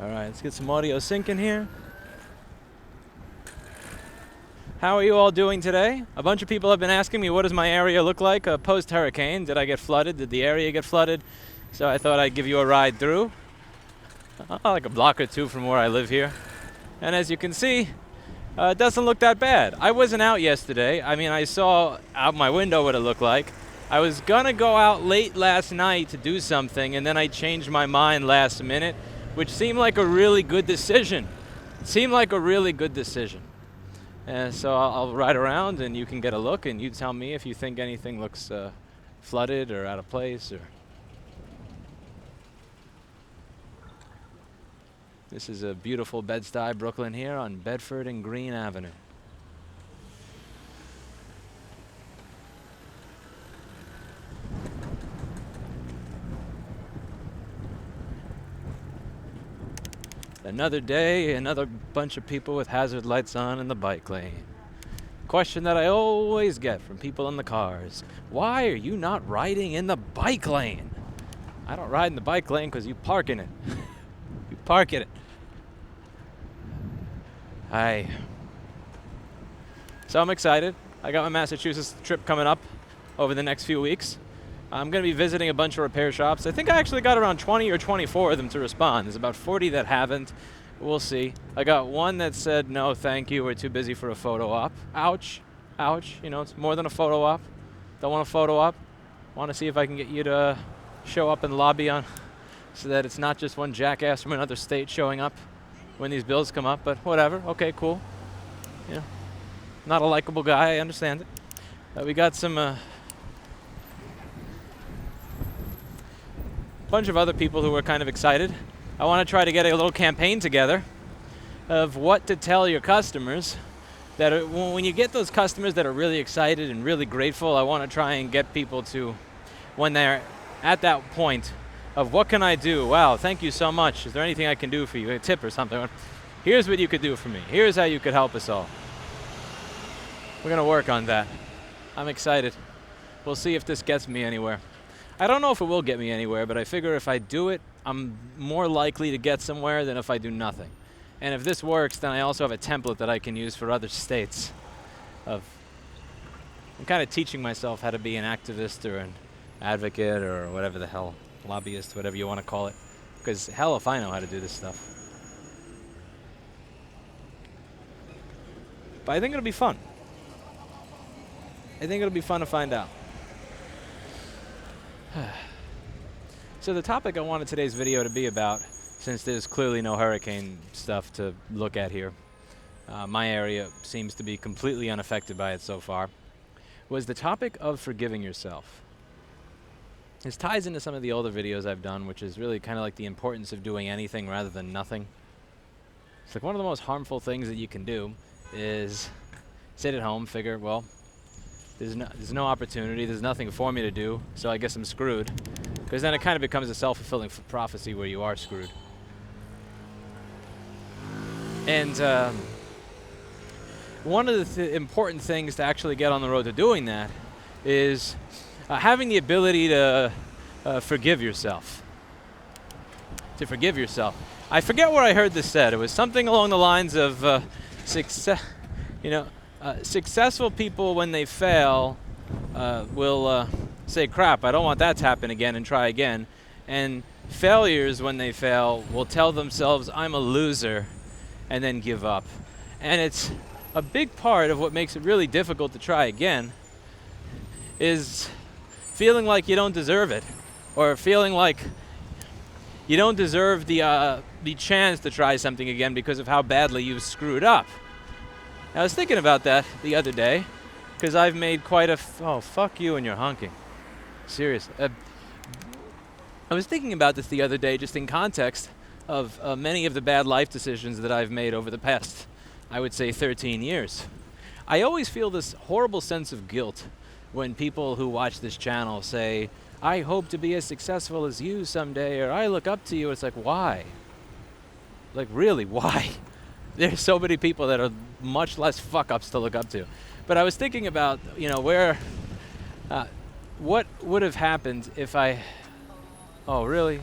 All right, let's get some audio sync in here. How are you all doing today? A bunch of people have been asking me, what does my area look like post-hurricane? Did I get flooded? Did the area get flooded? So I thought I'd give you a ride through. Like a block or two from where I live here. And as you can see, it doesn't look that bad. I wasn't out yesterday. I mean, I saw out my window what it looked like. I was gonna go out late last night to do something, and then I changed my mind last minute, which seemed like a really good decision. So I'll ride around and you can get a look and you tell me if you think anything looks flooded or out of place. This is a beautiful Bed-Stuy, Brooklyn here on Bedford and Green Avenue. Another day, another bunch of people with hazard lights on in the bike lane. Question that I always get from people in the cars: why are you not riding in the bike lane? I don't ride in the bike lane because you park in it. You park in it. So I'm excited. I got my Massachusetts trip coming up over the next few weeks. I'm going to be visiting a bunch of repair shops. I think I actually got around 20 or 24 of them to respond. There's about 40 that haven't. We'll see. I got one that said, no, thank you, we're too busy for a photo op. Ouch. Ouch. You know, it's more than a photo op. Don't want a photo op. Want to see if I can get you to show up in the lobby so that it's not just one jackass from another state showing up when these bills come up, but whatever. Okay, cool. You know, not a likable guy, I understand it. We got some bunch of other people who are kind of excited. I want to try to get a little campaign together of what to tell your customers. That when you get those customers that are really excited and really grateful, I want to try and get people to, when they're at that point of what can I do? Wow, thank you so much. Is there anything I can do for you? A tip or something? Here's what you could do for me. Here's how you could help us all. We're going to work on that. I'm excited. We'll see if this gets me anywhere. I don't know if it will get me anywhere, but I figure if I do it, I'm more likely to get somewhere than if I do nothing. And if this works, then I also have a template that I can use for other states. I'm kind of teaching myself how to be an activist or an advocate or whatever the hell, lobbyist, whatever you want to call it. Because hell if I know how to do this stuff. But I think it'll be fun. I think it'll be fun to find out. So the topic I wanted today's video to be about, since there's clearly no hurricane stuff to look at here, my area seems to be completely unaffected by it so far, was the topic of forgiving yourself. This ties into some of the older videos I've done, which is really kind of like the importance of doing anything rather than nothing. It's like one of the most harmful things that you can do is sit at home, figure, well, there's no opportunity, there's nothing for me to do, so I guess I'm screwed. Because then it kind of becomes a self-fulfilling prophecy where you are screwed. And one of the important things to actually get on the road to doing that is having the ability to forgive yourself. To forgive yourself. I forget where I heard this said. It was something along the lines of successful people, when they fail, will say, crap, I don't want that to happen again, and try again. And failures, when they fail, will tell themselves, I'm a loser, and then give up. And it's a big part of what makes it really difficult to try again is feeling like you don't deserve it, or feeling like you don't deserve the chance to try something again because of how badly you've screwed up. I was thinking about that the other day, because I've made quite a oh, fuck you and your honking. Seriously. I was thinking about this the other day just in context of many of the bad life decisions that I've made over the past, I would say, 13 years. I always feel this horrible sense of guilt when people who watch this channel say, I hope to be as successful as you someday, or I look up to you. It's like, why? Like, really, why? There's so many people that are much less fuck-ups to look up to. But I was thinking about, what would have happened if I... Oh, really?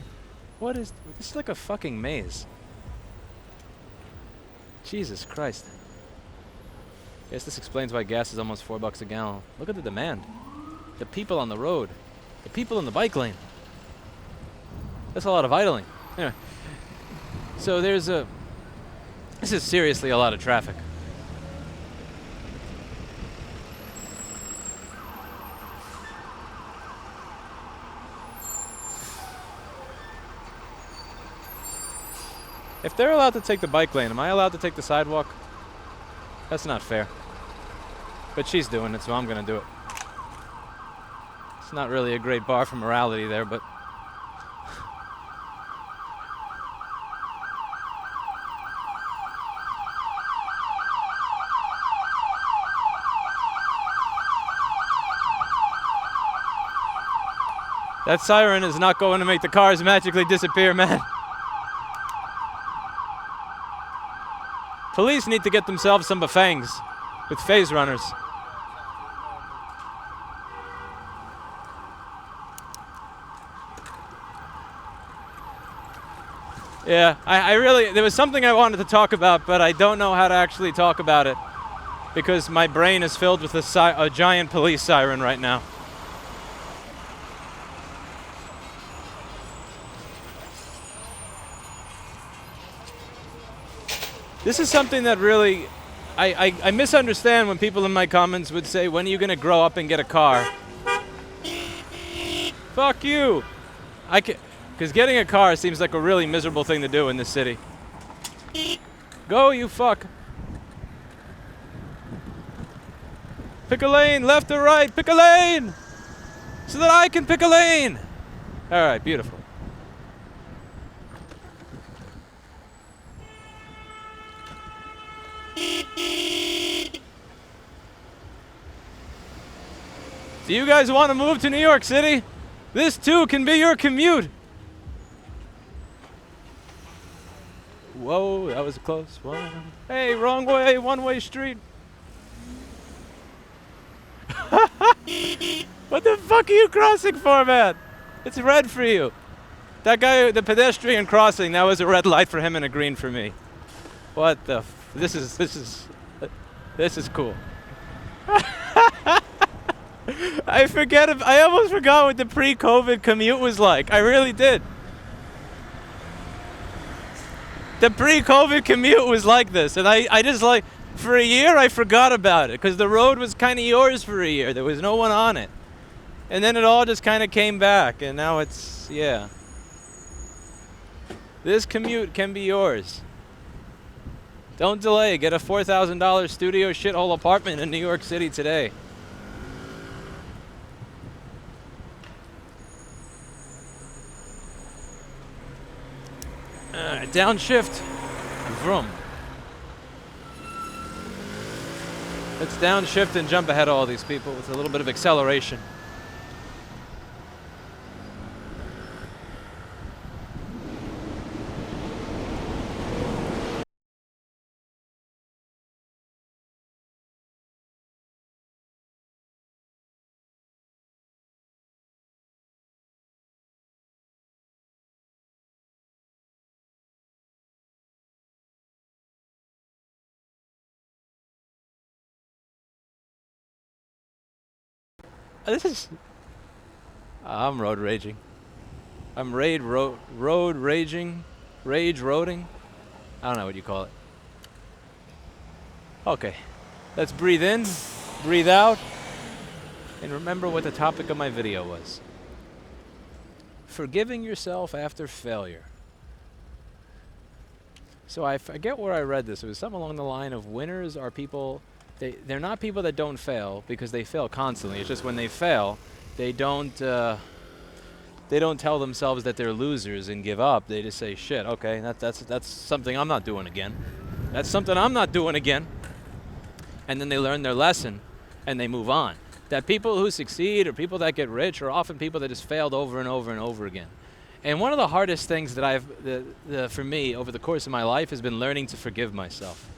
What is... This is like a fucking maze. Jesus Christ. Guess this explains why gas is almost $4 a gallon. Look at the demand. The people on the road. The people in the bike lane. That's a lot of idling. Anyway. So this is seriously a lot of traffic. If they're allowed to take the bike lane, am I allowed to take the sidewalk? That's not fair. But she's doing it, so I'm gonna do it. It's not really a great bar for morality there, but that siren is not going to make the cars magically disappear, man. Police need to get themselves some bufangs with phase runners. Yeah, I really, there was something I wanted to talk about, but I don't know how to actually talk about it because my brain is filled with a giant police siren right now. This is something that really, I misunderstand when people in my comments would say, when are you going to grow up and get a car? Fuck you! Because getting a car seems like a really miserable thing to do in this city. Go, you fuck! Pick a lane, left or right, pick a lane! So that I can pick a lane! Alright, beautiful. Do you guys want to move to New York City? This too can be your commute. Whoa, that was a close one. Hey, wrong way, one-way street. What the fuck are you crossing for, man? It's red for you. That guy, the pedestrian crossing, that was a red light for him and a green for me. What the this is cool. I almost forgot what the pre-COVID commute was like. I really did. The pre-COVID commute was like this, and I just like, for a year I forgot about it, because the road was kind of yours for a year. There was no one on it. And then it all just kind of came back, and now it's, yeah. This commute can be yours. Don't delay. Get a $4,000 studio shithole apartment in New York City today. Downshift. Vroom. Let's downshift and jump ahead of all these people with a little bit of acceleration. This is... I'm road raging. I'm road raging. Rage roading. I don't know what you call it. Okay. Let's breathe in, breathe out, and remember what the topic of my video was. Forgiving yourself after failure. So I forget where I read this. It was something along the line of winners are people... They're not people that don't fail because they fail constantly. It's just when they fail, they don't tell themselves that they're losers and give up. They just say, shit, okay, that's something I'm not doing again. That's something I'm not doing again. And then they learn their lesson and they move on. That people who succeed or people that get rich are often people that just failed over and over and over again. And one of the hardest things that for me over the course of my life has been learning to forgive myself.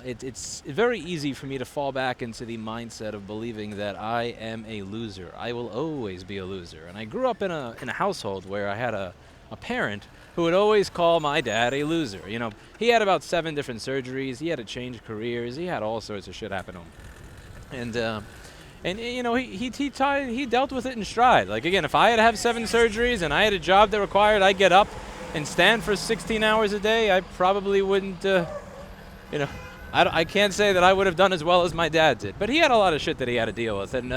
It's very easy for me to fall back into the mindset of believing that I am a loser. I will always be a loser. And I grew up in a household where I had a parent who would always call my dad a loser. You know, he had about 7 different surgeries. He had to change careers. He had all sorts of shit happen to him. And you know, he dealt with it in stride. Like, again, if I had to have 7 surgeries and I had a job that required I get up and stand for 16 hours a day, I probably wouldn't, you know, I can't say that I would have done as well as my dad did. But he had a lot of shit that he had to deal with. And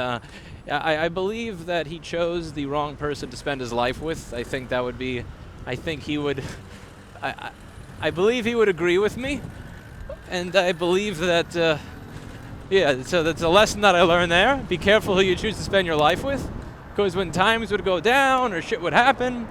I believe that he chose the wrong person to spend his life with. I think that would be, I think he would, I believe he would agree with me. And I believe that, yeah, so that's a lesson that I learned there. Be careful who you choose to spend your life with. Because when times would go down or shit would happen,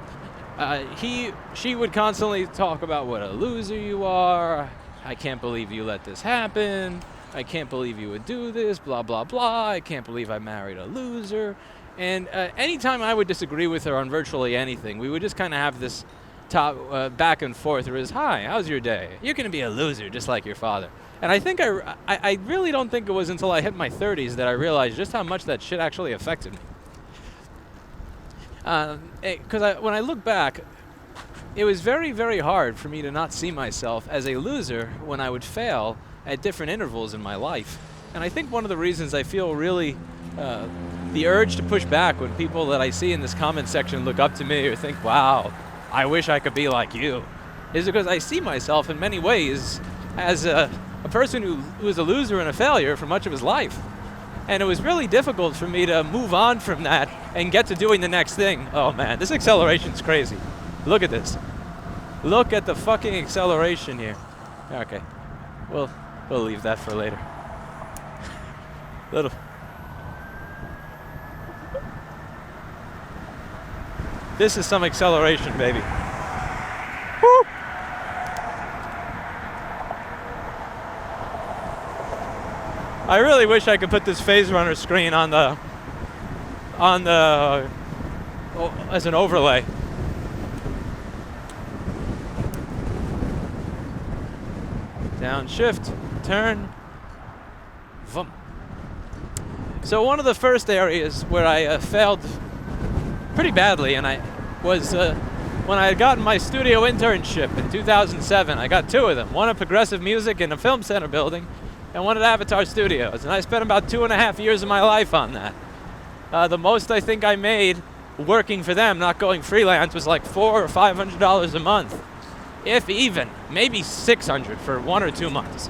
she would constantly talk about what a loser you are. I can't believe you let this happen. I can't believe you would do this, blah, blah, blah. I can't believe I married a loser. And anytime I would disagree with her on virtually anything, we would just kind of have this back and forth. It was, hi, how's your day? You're going to be a loser just like your father. And I think I really don't think it was until I hit my 30s that I realized just how much that shit actually affected me. Because when I look back, it was very, very hard for me to not see myself as a loser when I would fail at different intervals in my life. And I think one of the reasons I feel really the urge to push back when people that I see in this comment section look up to me or think, wow, I wish I could be like you, is because I see myself in many ways as a person who was a loser and a failure for much of his life. And it was really difficult for me to move on from that and get to doing the next thing. Oh man, this acceleration's crazy. Look at this. Look at the fucking acceleration here. Okay, we'll leave that for later. This is some acceleration, baby. Woo! I really wish I could put this Phase Runner screen on the as an overlay. Downshift, turn, vroom. So one of the first areas where I failed pretty badly, and I was when I had gotten my studio internship in 2007. I got 2 of them, one at Progressive Music in a film center building, and one at Avatar Studios, and I spent about 2.5 years of my life on that. The most I think I made working for them, not going freelance, was like $400 or $500 a month, if even, maybe $600 for 1 or 2 months.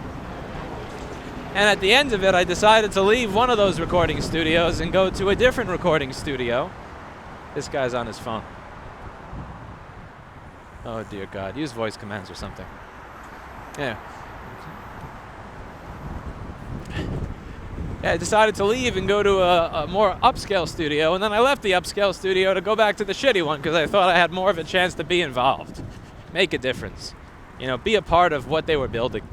And at the end of it, I decided to leave one of those recording studios and go to a different recording studio. This guy's on his phone. Oh dear God, use voice commands or something. Yeah. I decided to leave and go to a more upscale studio, and then I left the upscale studio to go back to the shitty one because I thought I had more of a chance to be involved, make a difference, you know, be a part of what they were building.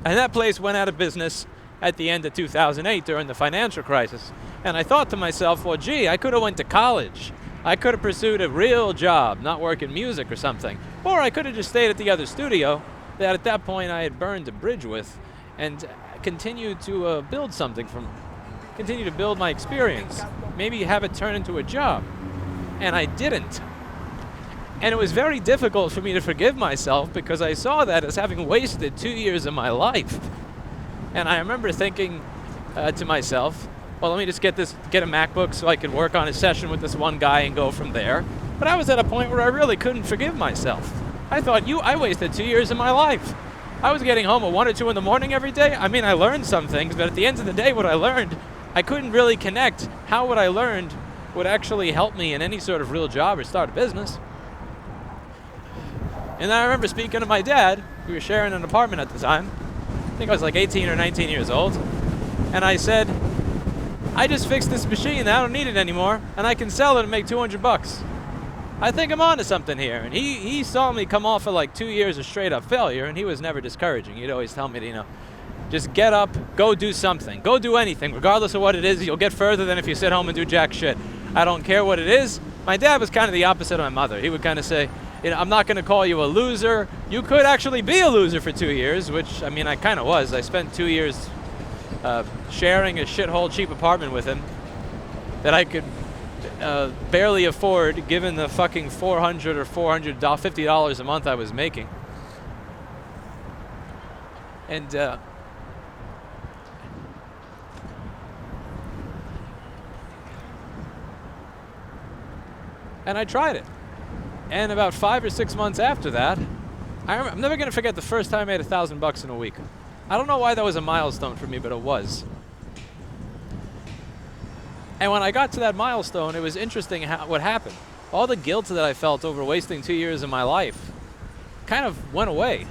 And that place went out of business at the end of 2008 during the financial crisis. And I thought to myself, well, gee, I could have went to college. I could have pursued a real job, not work in music or something. Or I could have just stayed at the other studio that at that point I had burned a bridge with and continue to build something continue to build my experience, maybe have it turn into a job. And I didn't. And it was very difficult for me to forgive myself because I saw that as having wasted 2 years of my life. And I remember thinking to myself, well, let me just get a MacBook so I could work on a session with this one guy and go from there. But I was at a point where I really couldn't forgive myself. I thought, I wasted 2 years of my life. I was getting home at 1 or 2 in the morning every day. I mean, I learned some things, but at the end of the day, what I learned, I couldn't really connect how what I learned would actually help me in any sort of real job or start a business. And I remember speaking to my dad. We were sharing an apartment at the time. I think I was like 18 or 19 years old. And I said, I just fixed this machine. I don't need it anymore. And I can sell it and make $200. I think I'm onto something here. And he saw me come off of like 2 years of straight up failure, and he was never discouraging. He'd always tell me to, just get up, go do something. Go do anything. Regardless of what it is, you'll get further than if you sit home and do jack shit. I don't care what it is. My dad was kind of the opposite of my mother. He would kind of say, I'm not going to call you a loser. You could actually be a loser for 2 years, which, I mean, I kind of was. I spent 2 years sharing a shithole cheap apartment with him that I could barely afford given the fucking $400 or $450 a month I was making. And I tried it. And about 5 or 6 months after that, I'm never gonna forget the first time I made $1,000 in a week. I don't know why that was a milestone for me, but it was. And when I got to that milestone, it was interesting what happened. All the guilt that I felt over wasting 2 years of my life kind of went away.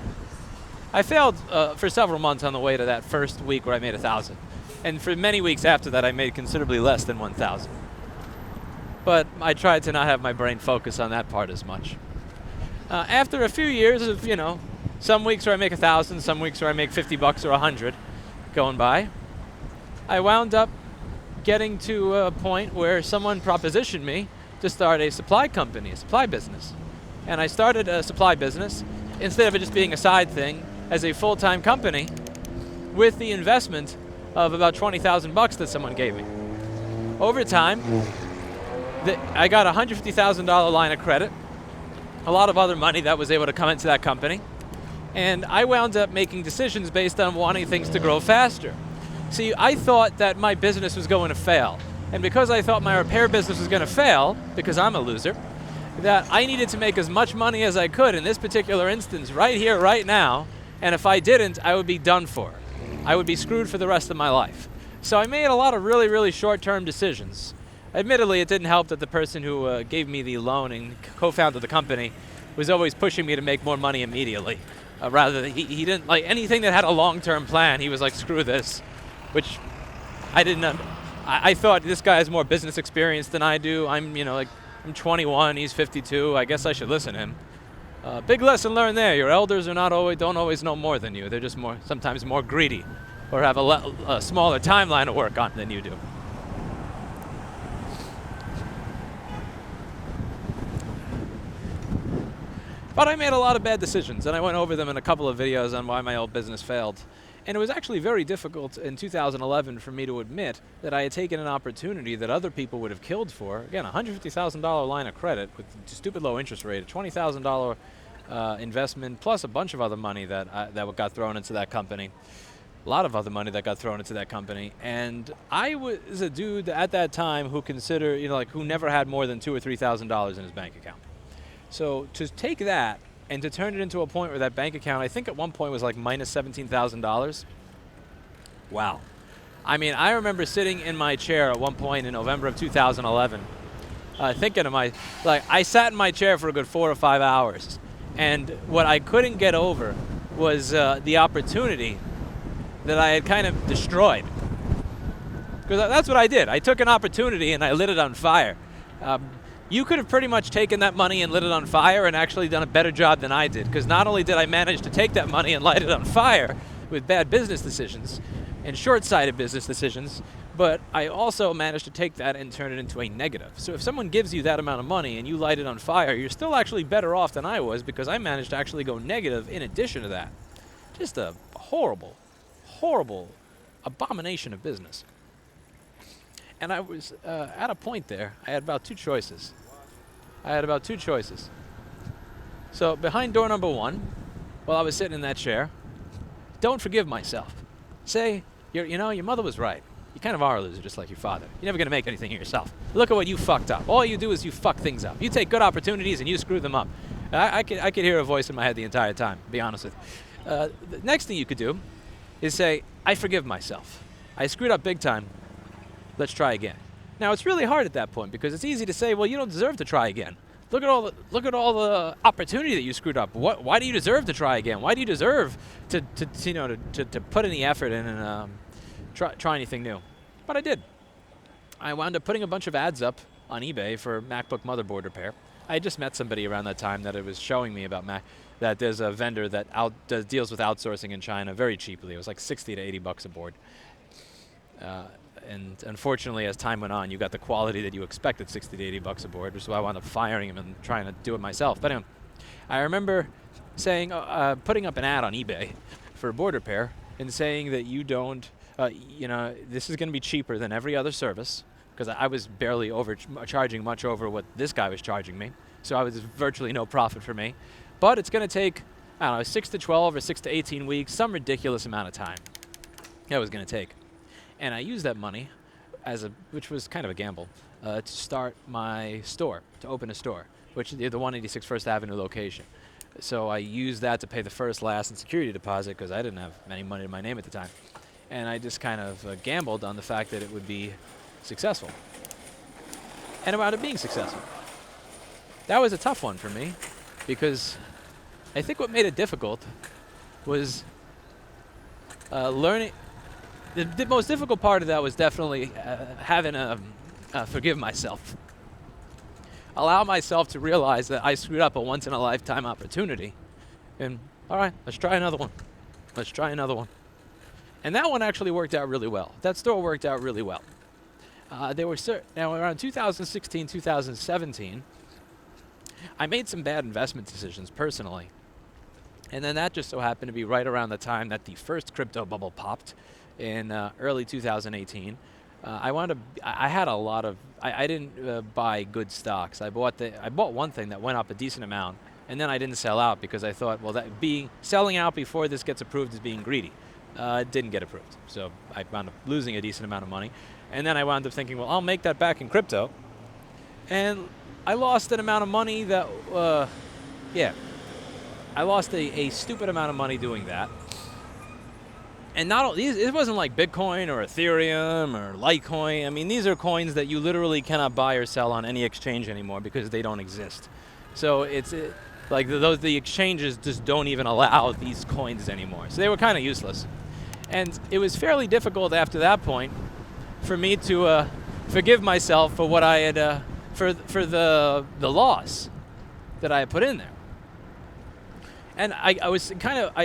I failed for several months on the way to that first week where I made 1,000. And for many weeks after that, I made considerably less than 1,000. But I tried to not have my brain focus on that part as much. After a few years of, some weeks where I make 1,000, some weeks where I make $50 or 100 going by, I wound up getting to a point where someone propositioned me to start a supply company, a supply business. And I started a supply business, instead of it just being a side thing, as a full-time company with the investment of about $20,000 that someone gave me. Over time, I got a $150,000 line of credit, a lot of other money that was able to come into that company, and I wound up making decisions based on wanting things to grow faster. See, I thought that my business was going to fail, and because I thought my repair business was going to fail, because I'm a loser, that I needed to make as much money as I could in this particular instance, right here, right now, and if I didn't, I would be done for. I would be screwed for the rest of my life. So I made a lot of really, really short-term decisions. Admittedly, it didn't help that the person who gave me the loan and co-founded the company was always pushing me to make more money immediately. Rather than, he didn't like anything that had a long-term plan. He was like, screw this, which I didn't. I thought this guy has more business experience than I do. I'm 21, he's 52. I guess I should listen to him. Big lesson learned there. Your elders don't always know more than you. They're just sometimes more greedy, or have a smaller timeline to work on than you do. But I made a lot of bad decisions, and I went over them in a couple of videos on why my old business failed. And it was actually very difficult in 2011 for me to admit that I had taken an opportunity that other people would have killed for. Again, a $150,000 line of credit with a stupid low interest rate, a $20,000 investment, plus a bunch of other money that got thrown into that company. A lot of other money that got thrown into that company. And I was a dude at that time who considered, who never had more than $2,000 or $3,000 in his bank account. So to take that and to turn it into a point where that bank account, I think at one point was like minus $17,000. Wow. I mean, I remember sitting in my chair at one point in November of 2011, thinking to I sat in my chair for a good 4 or 5 hours. And what I couldn't get over was the opportunity that I had kind of destroyed. Because that's what I did. I took an opportunity and I lit it on fire. You could have pretty much taken that money and lit it on fire and actually done a better job than I did, because not only did I manage to take that money and light it on fire with bad business decisions and short-sighted business decisions, but I also managed to take that and turn it into a negative. So if someone gives you that amount of money and you light it on fire, you're still actually better off than I was, because I managed to actually go negative in addition to that. Just a horrible, horrible abomination of business. And I was at a point there, I had about two choices. So behind door number 1, while I was sitting in that chair, don't forgive myself. Say, your mother was right. You kind of are a loser, just like your father. You're never going to make anything of yourself. Look at what you fucked up. All you do is you fuck things up. You take good opportunities and you screw them up. I could hear a voice in my head the entire time, to be honest with you. The next thing you could do is say, I forgive myself. I screwed up big time. Let's try again. Now, it's really hard at that point, because it's easy to say, well, you don't deserve to try again. Look at all the opportunity that you screwed up. Why do you deserve to try again? Why do you deserve to put any effort in and try anything new? But I did. I wound up putting a bunch of ads up on eBay for MacBook motherboard repair. I had just met somebody around that time that it was showing me about that there's a vendor that deals with outsourcing in China very cheaply. It was like 60 to 80 bucks a board. And unfortunately, as time went on, you got the quality that you expected, 60 to 80 bucks a board, which is why I wound up firing him and trying to do it myself. But anyway, I remember saying, putting up an ad on eBay for a board repair and saying that you don't, this is going to be cheaper than every other service, because I was barely charging much over what this guy was charging me. So I was virtually no profit for me. But it's going to take, I don't know, 6 to 12 or 6 to 18 weeks, some ridiculous amount of time that was going to take. And I used that money, which was kind of a gamble, to start my store, to open a store, which is the 186 First Avenue location. So I used that to pay the first, last, and security deposit because I didn't have any money in my name at the time. And I just kind of gambled on the fact that it would be successful. And it wound up being successful. That was a tough one for me because I think what made it difficult was learning. The most difficult part of that was definitely having to forgive myself. Allow myself to realize that I screwed up a once-in-a-lifetime opportunity. And, all right, let's try another one. Let's try another one. And that one actually worked out really well. That store worked out really well. Now, around 2016, 2017, I made some bad investment decisions personally. And then that just so happened to be right around the time that the first crypto bubble popped in early 2018. I didn't buy good stocks. I bought one thing that went up a decent amount, and then I didn't sell out because I thought, well, selling out before this gets approved is being greedy. It didn't get approved, so I wound up losing a decent amount of money. And then I wound up thinking, well, I'll make that back in crypto. And I lost an amount of money that, I lost a stupid amount of money doing that. And it wasn't like Bitcoin or Ethereum or Litecoin. I mean, these are coins that you literally cannot buy or sell on any exchange anymore because they don't exist. So the exchanges just don't even allow these coins anymore. So they were kind of useless. And it was fairly difficult after that point for me to forgive myself for what I had, for the loss that I had put in there. And I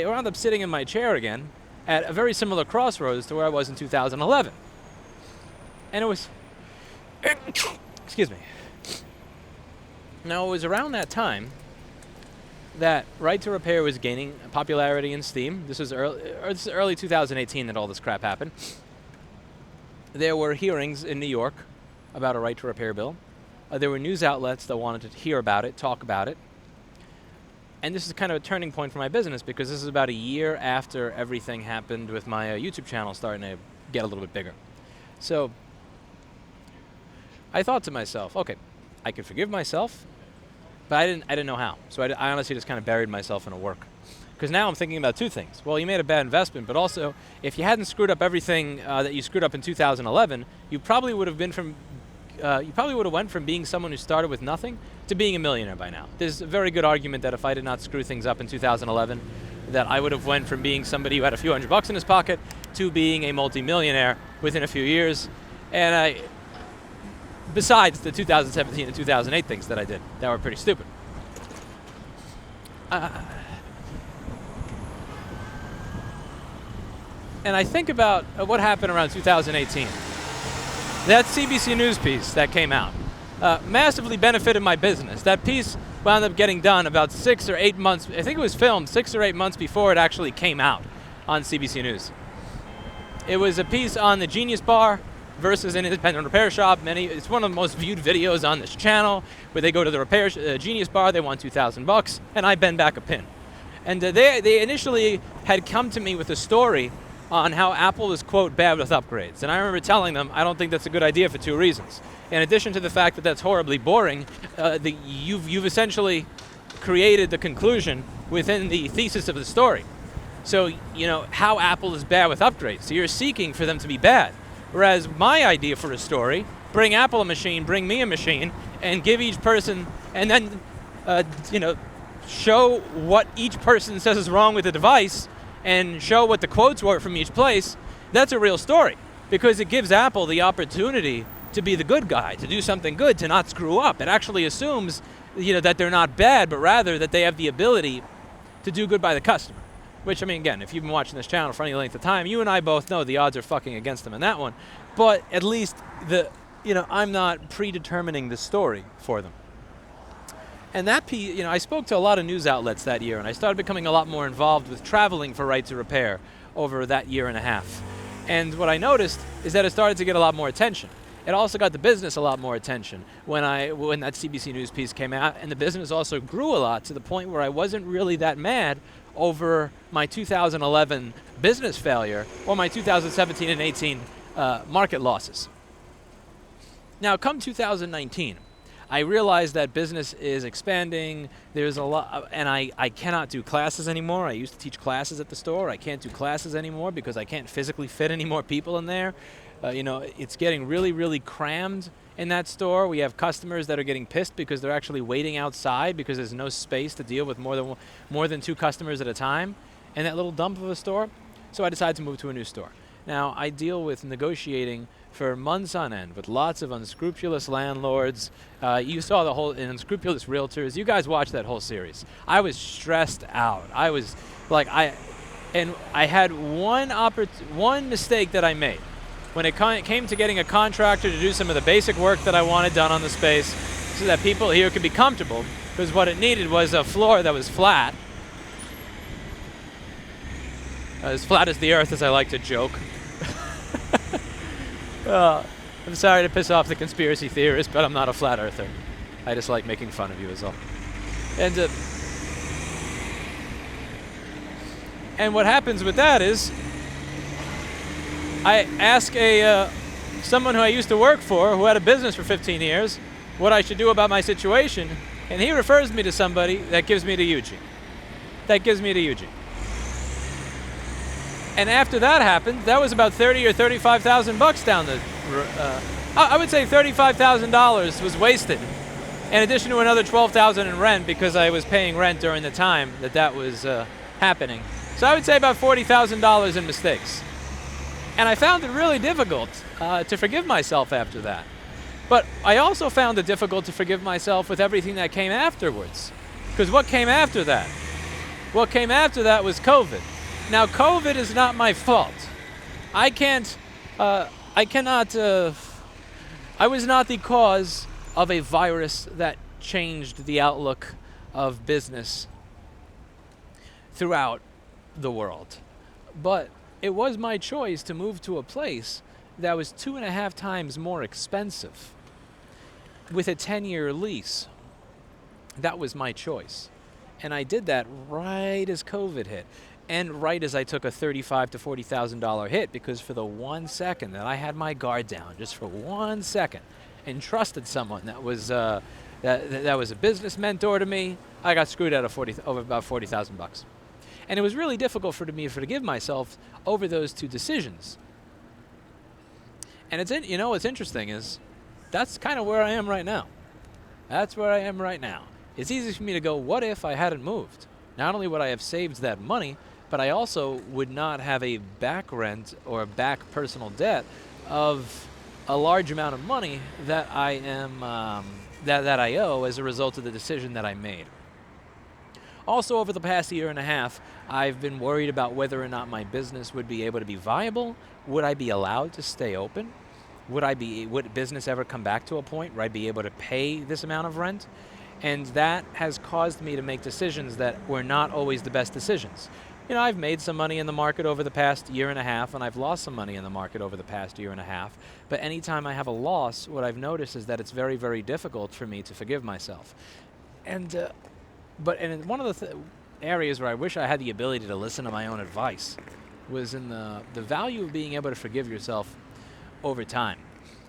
wound up sitting in my chair again at a very similar crossroads to where I was in 2011. And it was, excuse me. Now, it was around that time that Right to Repair was gaining popularity in Steam. This is early 2018 that all this crap happened. There were hearings in New York about a Right to Repair bill. There were news outlets that wanted to hear about it, talk about it. And this is kind of a turning point for my business because this is about a year after everything happened with my YouTube channel starting to get a little bit bigger. So I thought to myself, okay, I could forgive myself, but I didn't know how. So I honestly just kind of buried myself in a work. Because now I'm thinking about two things. Well, you made a bad investment, but also if you hadn't screwed up everything that you screwed up in 2011, you probably would have went from being someone who started with nothing to being a millionaire by now. There's a very good argument that if I did not screw things up in 2011, that I would have went from being somebody who had a few $100 in his pocket to being a multi-millionaire within a few years. And besides the 2017 and 2008 things that I did that were pretty stupid. And I think about what happened around 2018. That CBC News piece that came out massively benefited my business. That piece wound up getting done about 6 or 8 months. I think it was filmed 6 or 8 months before it actually came out on CBC News. It was a piece on the Genius Bar versus an independent repair shop. It's one of the most viewed videos on this channel where they go to the Genius Bar, they want $2,000, and I bend back a pin. And they initially had come to me with a story on how Apple is, quote, bad with upgrades. And I remember telling them, I don't think that's a good idea for 2 reasons. In addition to the fact that that's horribly boring, you've essentially created the conclusion within the thesis of the story. So, how Apple is bad with upgrades. So you're seeking for them to be bad. Whereas my idea for a story, bring Apple a machine, bring me a machine, and give each person, and then, show what each person says is wrong with the device, and show what the quotes were from each place, that's a real story. Because it gives Apple the opportunity to be the good guy, to do something good, to not screw up. It actually assumes, that they're not bad, but rather that they have the ability to do good by the customer. Which, again, if you've been watching this channel for any length of time, you and I both know the odds are fucking against them in that one. But at least I'm not predetermining the story for them. And that piece, I spoke to a lot of news outlets that year, and I started becoming a lot more involved with traveling for Right to Repair over that year and a half. And what I noticed is that it started to get a lot more attention. It also got the business a lot more attention when that CBC News piece came out, and the business also grew a lot to the point where I wasn't really that mad over my 2011 business failure or my 2017 and 18 market losses. Now, come 2019, I realized that business is expanding. There's a lot, and I cannot do classes anymore. I used to teach classes at the store. I can't do classes anymore because I can't physically fit any more people in there. It's getting really, really crammed in that store. We have customers that are getting pissed because they're actually waiting outside because there's no space to deal with more than 2 customers at a time in that little dump of a store. So I decided to move to a new store. Now, I deal with negotiating for months on end with lots of unscrupulous landlords. You saw the whole, and unscrupulous realtors. You guys watched that whole series. I was stressed out. I was like, I had one mistake that I made when it came to getting a contractor to do some of the basic work that I wanted done on the space so that people here could be comfortable, because what it needed was a floor that was flat. As flat as the earth, as I like to joke. I'm sorry to piss off the conspiracy theorists, but I'm not a flat earther. I just like making fun of you is all. And what happens with that is, I ask someone who I used to work for, who had a business for 15 years, what I should do about my situation, and he refers me to somebody that gives me to Eugene. And after that happened, that was about $30,000 or $35,000 down the. I would say $35,000 was wasted, in addition to another $12,000 in rent because I was paying rent during the time that was happening. So I would say about $40,000 in mistakes. And I found it really difficult to forgive myself after that. But I also found it difficult to forgive myself with everything that came afterwards. Because what came after that? What came after that was COVID. Now, COVID is not my fault. I was not the cause of a virus that changed the outlook of business throughout the world. But it was my choice to move to a place that was 2.5 times more expensive with a 10-year lease. That was my choice. And I did that right as COVID hit. And right as I took a $35,000 to $40,000 hit, because for the 1 second that I had my guard down, just for 1 second, and trusted someone that was that was a business mentor to me, I got screwed out of over about $40,000. And it was really difficult for me to forgive myself over those 2 decisions. And what's interesting is that's kind of where I am right now. That's where I am right now. It's easy for me to go, what if I hadn't moved? Not only would I have saved that money, but I also would not have a back rent or back personal debt of a large amount of money that I am that I owe as a result of the decision that I made. Also, over the past 1.5 years, I've been worried about whether or not my business would be able to be viable. Would I be allowed to stay open? Would business ever come back to a point where I'd be able to pay this amount of rent? And that has caused me to make decisions that were not always the best decisions. I've made some money in the market over the past 1.5 years, and I've lost some money in the market over the past 1.5 years. But anytime I have a loss, what I've noticed is that it's very, very difficult for me to forgive myself. And one of the areas where I wish I had the ability to listen to my own advice was in the value of being able to forgive yourself over time.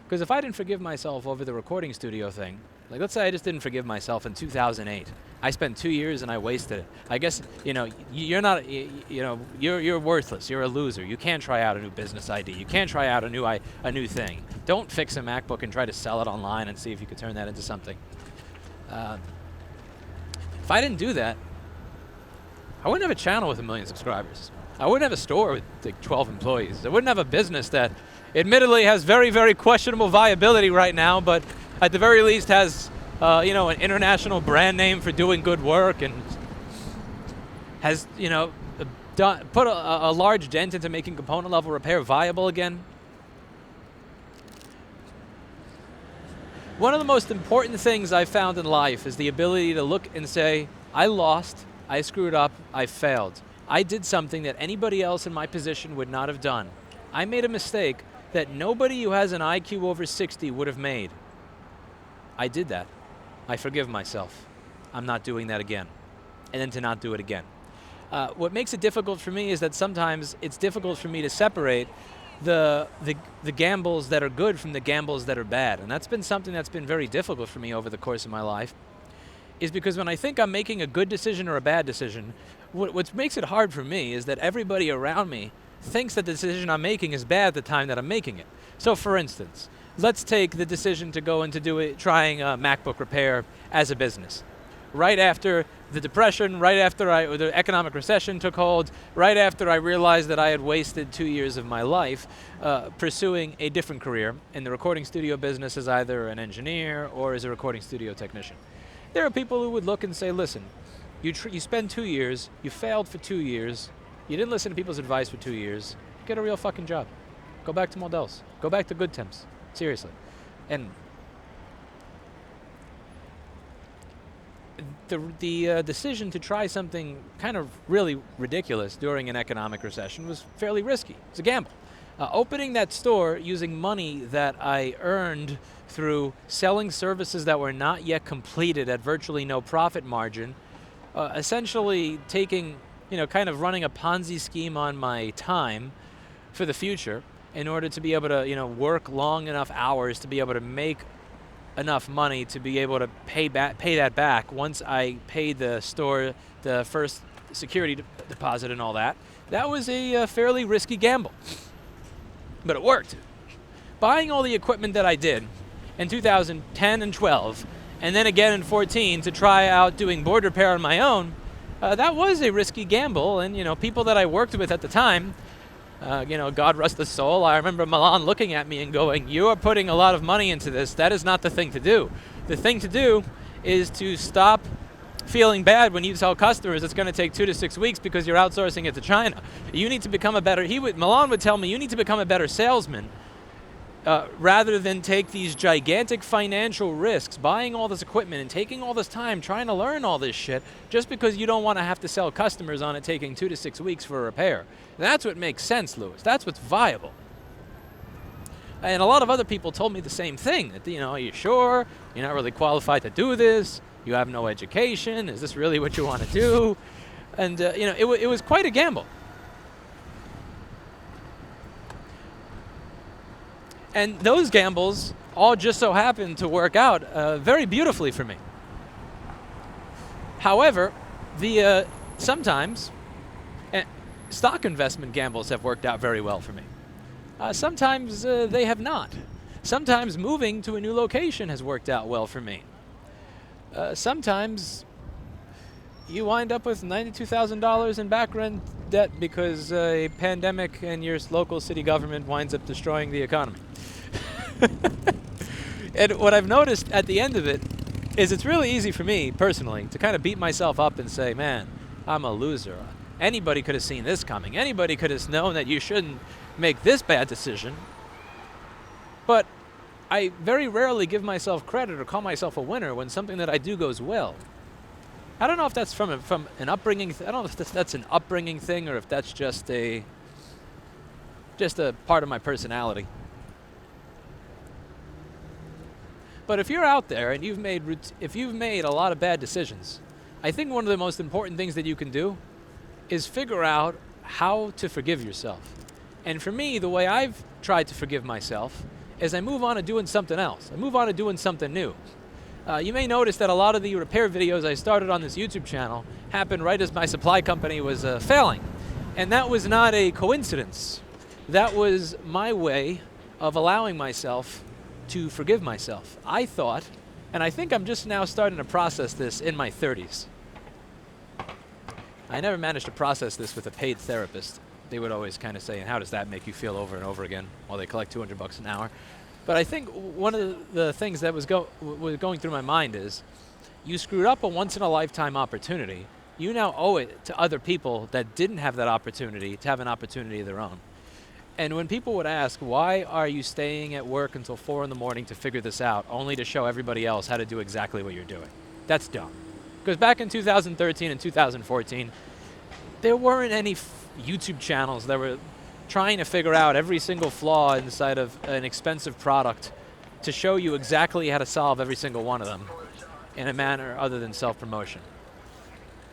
Because if I didn't forgive myself over the recording studio thing, like let's say I just didn't forgive myself in 2008. I spent 2 years and I wasted it. I guess, you're not, you're worthless. You're a loser. You can't try out a new business idea. You can't try out a new thing. Don't fix a MacBook and try to sell it online and see if you could turn that into something. If I didn't do that, I wouldn't have a channel with 1 million subscribers. I wouldn't have a store with like 12 employees. I wouldn't have a business that admittedly has very, very questionable viability right now, but at the very least has an international brand name for doing good work and has put a large dent into making component level repair viable again. One of the most important things I've found in life is the ability to look and say, I lost, I screwed up, I failed. I did something that anybody else in my position would not have done. I made a mistake that nobody who has an IQ over 60 would have made. I did that. I forgive myself. I'm not doing that again. And then to not do it again. What makes it difficult for me is that sometimes it's difficult for me to separate the gambles that are good from the gambles that are bad. And that's been something that's been very difficult for me over the course of my life, is because when I think I'm making a good decision or a bad decision, what makes it hard for me is that everybody around me thinks that the decision I'm making is bad at the time that I'm making it. So for instance, let's take the decision to go into trying a MacBook repair as a business. Right after the depression, right after the economic recession took hold, right after I realized that I had wasted 2 years of my life pursuing a different career in the recording studio business as either an engineer or as a recording studio technician. There are people who would look and say, listen, you spend 2 years, you failed for 2 years, you didn't listen to people's advice for 2 years, get a real fucking job. Go back to Modell's. Go back to Good Temps. Seriously. And the decision to try something kind of really ridiculous during an economic recession was fairly risky. It's a gamble. Opening that store using money that I earned through selling services that were not yet completed at virtually no profit margin, essentially taking, kind of running a Ponzi scheme on my time for the future in order to be able to, work long enough hours to be able to make enough money to be able to pay that back once I paid the store the first security deposit and all that. That was a fairly risky gamble, but it worked. Buying all the equipment that I did in 2010 and 12, and then again in 14 to try out doing board repair on my own, that was a risky gamble. And people that I worked with at the time, God rest his soul, I remember Milan looking at me and going, you are putting a lot of money into this. That is not the thing to do. The thing to do is to stop feeling bad when you tell customers it's going to take 2 to 6 weeks because you're outsourcing it to China. You need to become a better, Milan would tell me, you need to become a better salesman rather than take these gigantic financial risks, buying all this equipment and taking all this time trying to learn all this shit just because you don't want to have to sell customers on it taking 2 to 6 weeks for a repair. That's what makes sense, Louis. That's what's viable. And a lot of other people told me the same thing, that, are you sure? You're not really qualified to do this. You have no education. Is this really what you want to do? And, it was quite a gamble. And those gambles all just so happened to work out very beautifully for me. However, sometimes stock investment gambles have worked out very well for me. Sometimes they have not. Sometimes moving to a new location has worked out well for me. Sometimes you wind up with $92,000 in back rent debt because a pandemic and your local city government winds up destroying the economy. And what I've noticed at the end of it is it's really easy for me, personally, to kind of beat myself up and say, man, I'm a loser. Anybody could have seen this coming. Anybody could have known that you shouldn't make this bad decision. But I very rarely give myself credit or call myself a winner when something that I do goes well. I don't know if that's from an upbringing. I don't know if that's an upbringing thing or if that's just a part of my personality. But if you're out there and you've made a lot of bad decisions, I think one of the most important things that you can do is figure out how to forgive yourself. And for me, the way I've tried to forgive myself is I move on to doing something else. I move on to doing something new. You may notice that a lot of the repair videos I started on this YouTube channel happened right as my supply company was failing. And that was not a coincidence. That was my way of allowing myself to forgive myself. I thought, and I think I'm just now starting to process this in my 30s. I never managed to process this with a paid therapist. They would always kind of say, and how does that make you feel over and over again while they collect $200 an hour? But I think one of the things that was going through my mind is, you screwed up a once-in-a-lifetime opportunity. You now owe it to other people that didn't have that opportunity to have an opportunity of their own. And when people would ask, why are you staying at work until 4 in the morning to figure this out, only to show everybody else how to do exactly what you're doing? That's dumb. Because back in 2013 and 2014, there weren't any YouTube channels that were trying to figure out every single flaw inside of an expensive product to show you exactly how to solve every single one of them in a manner other than self-promotion.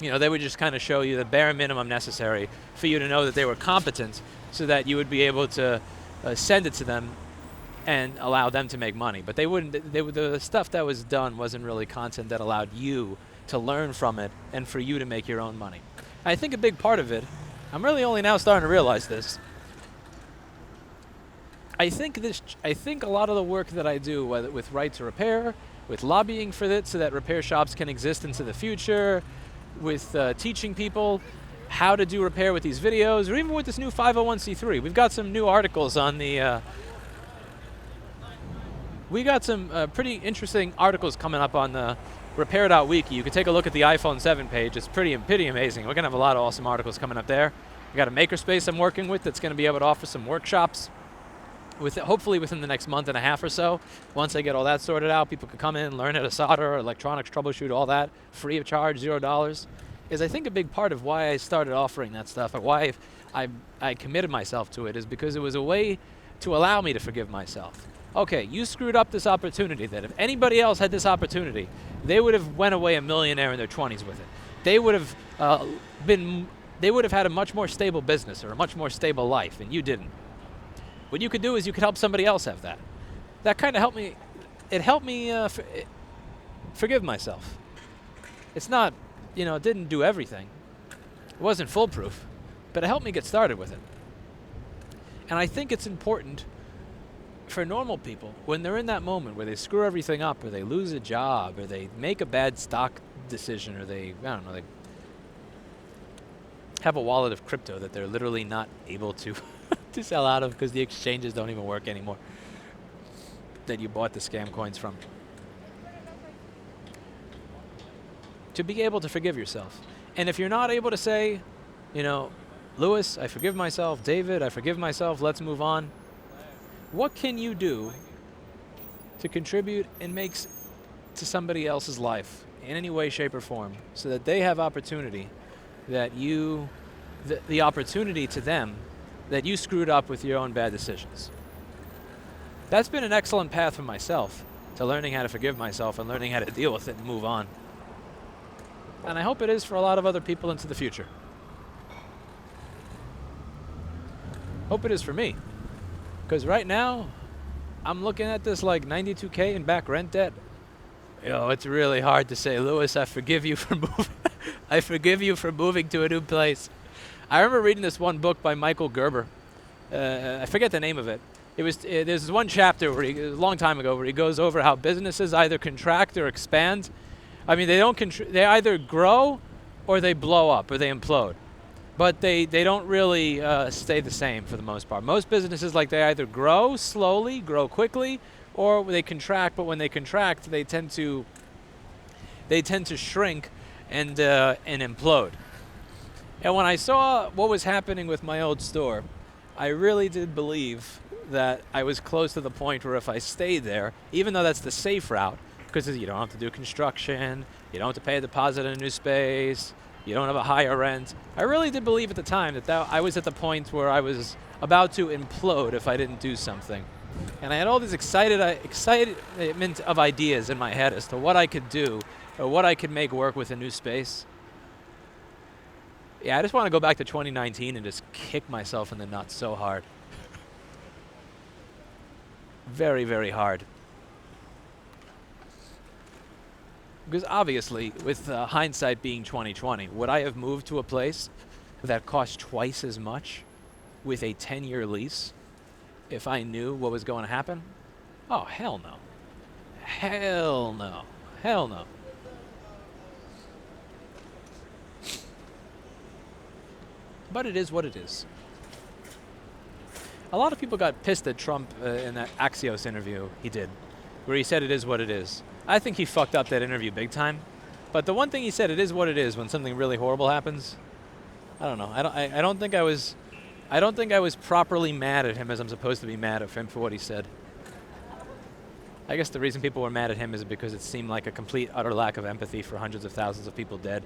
They would just kind of show you the bare minimum necessary for you to know that they were competent so that you would be able to send it to them and allow them to make money. But the stuff that was done wasn't really content that allowed you to learn from it and for you to make your own money. I think a big part of it, I'm really only now starting to realize this, I think a lot of the work that I do, whether with Right to Repair, with lobbying for it so that repair shops can exist into the future, with teaching people how to do repair with these videos, or even with this new 501c3. We've got some new articles on the... we got some pretty interesting articles coming up on the Repair.wiki. You can take a look at the iPhone 7 page. It's pretty amazing. We're going to have a lot of awesome articles coming up there. We got a makerspace I'm working with that's going to be able to offer some workshops hopefully within the next month and a half or so. Once I get all that sorted out, people can come in, learn how to solder, electronics, troubleshoot, all that, free of charge, $0. Is I think a big part of why I started offering that stuff, and why I committed myself to it, is because it was a way to allow me to forgive myself. Okay, you screwed up this opportunity that if anybody else had this opportunity, they would have went away a millionaire in their 20s with it. They would have had a much more stable business or a much more stable life, and you didn't. What you could do is you could help somebody else have that. That kind of helped me. It helped me forgive myself. It's not, it didn't do everything. It wasn't foolproof, but it helped me get started with it. And I think it's important for normal people, when they're in that moment where they screw everything up, or they lose a job, or they make a bad stock decision, or they have a wallet of crypto that they're literally not able to to sell out of because the exchanges don't even work anymore that you bought the scam coins from. To be able to forgive yourself. And if you're not able to say, Lewis, I forgive myself, David, I forgive myself, let's move on. What can you do to contribute and make to somebody else's life in any way, shape, or form so that they have opportunity that the opportunity to them that you screwed up with your own bad decisions? That's been an excellent path for myself to learning how to forgive myself and learning how to deal with it and move on. And I hope it is for a lot of other people into the future. Hope it is for me. Because right now, I'm looking at this like $92K in back rent debt. It's really hard to say, Lewis, I forgive you for moving. I forgive you for moving to a new place. I remember reading this one book by Michael Gerber. I forget the name of it. There's one chapter a long time ago where he goes over how businesses either contract or expand. I mean, they either grow or they blow up or they implode. But they don't really stay the same for the most part. Most businesses, they either grow slowly, grow quickly, or they contract. But when they contract, they tend to shrink and implode. And when I saw what was happening with my old store, I really did believe that I was close to the point where if I stayed there, even though that's the safe route, because you don't have to do construction, you don't have to pay a deposit in a new space, you don't have a higher rent. I really did believe at the time that I was at the point where I was about to implode if I didn't do something. And I had all these excitement of ideas in my head as to what I could do or what I could make work with a new space. Yeah, I just want to go back to 2019 and just kick myself in the nuts so hard. Very, very hard. Because obviously, with hindsight being 2020, would I have moved to a place that cost twice as much with a 10-year lease if I knew what was going to happen? Oh, hell no. Hell no. Hell no. But it is what it is. A lot of people got pissed at Trump in that Axios interview he did, where he said it is what it is. I think he fucked up that interview big time. But the one thing he said, it is what it is when something really horrible happens. I don't know. I don't think I was properly mad at him as I'm supposed to be mad at him for what he said. I guess the reason people were mad at him is because it seemed like a complete, utter lack of empathy for hundreds of thousands of people dead.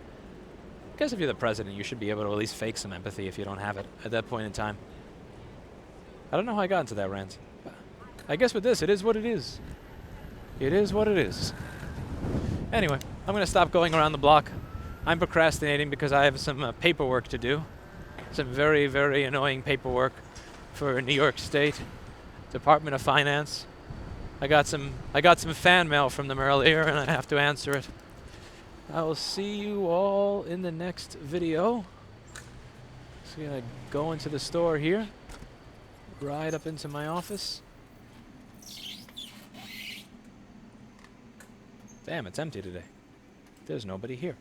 I guess if you're the president, you should be able to at least fake some empathy if you don't have it at that point in time. I don't know how I got into that rant. I guess with this, it is what it is. It is what it is. Anyway, I'm going to stop going around the block. I'm procrastinating because I have some paperwork to do. Some very, very annoying paperwork for New York State Department of Finance. I got some fan mail from them earlier, and I have to answer it. I will see you all in the next video. So I'm gonna go into the store here, ride up into my office. Damn, it's empty today. There's nobody here.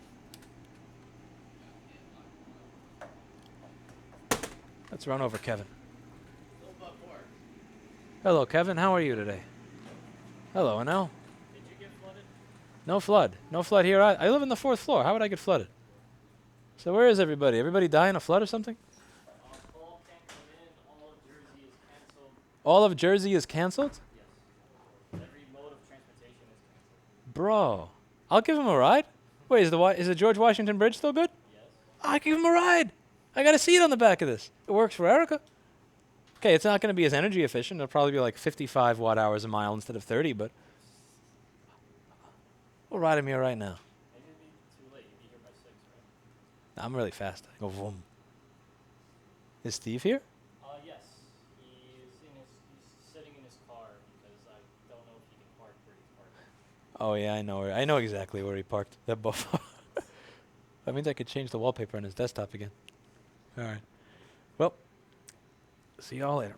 Let's run over Kevin. Hello, Kevin. How are you today? Hello, Anel. Did you get flooded? No flood. No flood here. I live on the 4th floor. How would I get flooded? So where is everybody? Everybody die in a flood or something? Paul can't come in. All of Jersey is canceled. All of Jersey is canceled? Yes. Every mode of transportation is canceled. Bro, I'll give him a ride. Wait, is the George Washington Bridge still good? Yes. I'll give him a ride. I got a seat on the back of this. It works for Erica. Okay, it's not going to be as energy efficient. It'll probably be like 55 watt hours a mile instead of 30, but we'll ride him here right now. Maybe it'd be too late. You'd be here by 6, right? I'm really fast. I go vroom. Is Steve here? Yes. He's sitting in his car because I don't know if he can park where he's parked. Oh yeah, I know. I know exactly where he parked. That buffalo. That means I could change the wallpaper on his desktop again. All right. Well, see y'all later.